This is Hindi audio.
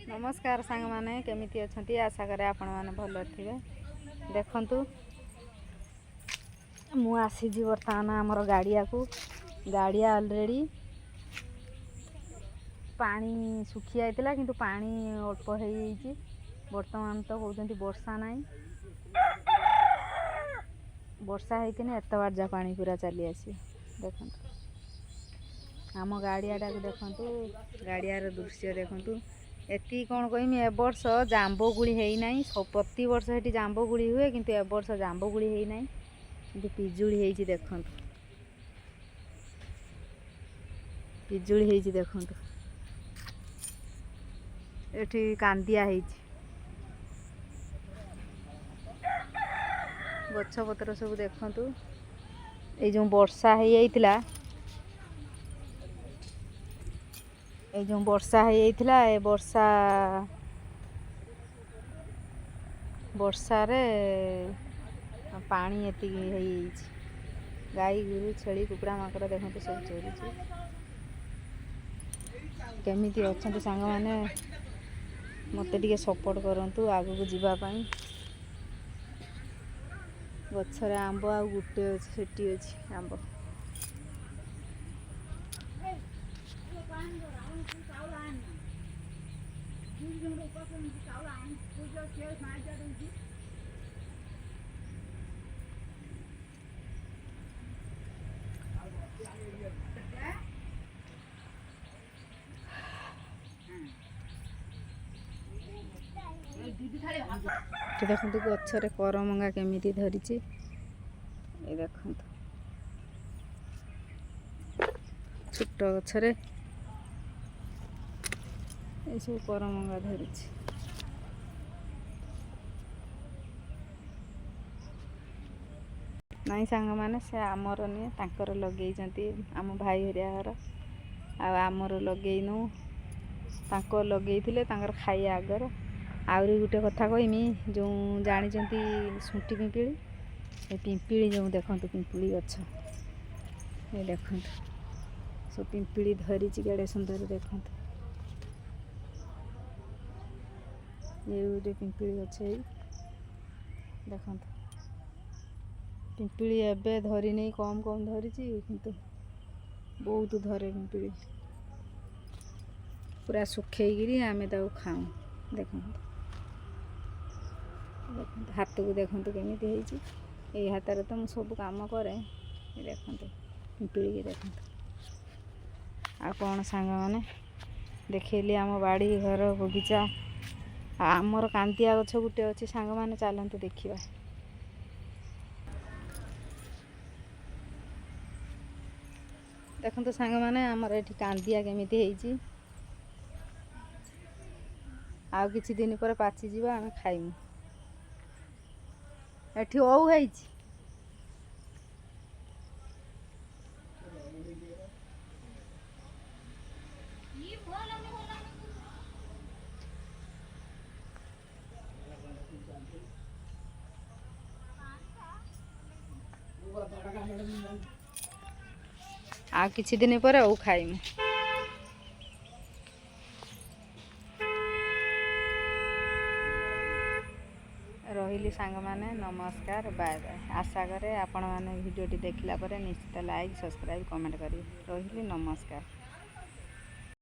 नमस्कार सांग माने केमिति अछंती आशा करे आपण माने भलो थिबे। देखंतु मु आसी जी वर्तमान हमर गाड़िया को गाड़िया ऑलरेडी पानी सुखी आइतला किंतु पानी अल्प हे छी। वर्तमान तो होजंती वर्षा नाही, वर्षा हेतिने एत बार जा पानी पूरा चली आसी। देखंतु आम गाड़ियाटा को देखंतु, गाड़ियार दृश्य देखंतु। एति कौन कहमी ए वर्ष जांबो गुड़ी है नहीं। प्रति वर्ष हेटी जांबो गुड़ी हुए किंतु ए वर्ष जांबो गुड़ी है नहीं, किंतु पिजुड़ी है देखंतु। पिजुड़ी है देखंतु, एठी कांदिया है गछ पत्र सब देखंतु। ए जो वर्षा है जाइतिला, ए जो वर्षा है जाइतिला, ए वर्षा रे पानी एति है गाई गुरु छेली कुकुड़ा माकड़ देखंतु सब चोरी केमिति अछंतु सांग माने मते टिके सपोर्ट करंतु आगु को जीवा पई। गछरे आंबो आ गुटे अछि, सेटी अछि आंबो। देखंतु गछरे करमंगा केमिति धरिछि, ए देखंतु छोट गछरे ए सब करमंगा धरिछि। नाई सांग माने से आमर निये तांकर लगेइचंती, आम भाई हरिया घर आ आमर लगेइनु, तांको लगेइथिले तांकर खाइया आगर। आउरी गुटे कथा कहमी, जो जानिचंती सुंटी पिंपिली, ए पिंपिली जो देखंतु पिंपिली गछ ए देखंतु सो पिंपिली धरिछि केडे सुंदर देखंतु। ये गुटे पिंपिली गछ ए देखंतु। पिंपिली एबे धरी नहीं, कम कम धरिछि किंतु बहुत धरे पिंपिली। पूरा सुखेइगिरी आमे ताऊ खाऊ। देखंतु हाथ को देखंतु केमिति हेइछि। ए हाथरे तो मु सब काम करे। देखंतु पिंपिली के देखंतु। आ कौन सांग माने देखेली आम बाड़ी घर बगीचा आमर कांदिया गछ गुटे अछि सांग माने, चलंतु देखिबा। देखंतु सांग माने आमर एठी कांदिया केमिति हेइछि। आउ किछि दिन पर पाची जीवा, आमे खाइमु। एठी ओउ हेइछि, आ किछि दिन पर ओउ खाइमु। रहिली सांग माने नमस्कार, बाय बाय। आशा करे आपण माने वीडियोटी देखला परे निश्चित लाइक सब्सक्राइब कमेंट करी। रहिली नमस्कार।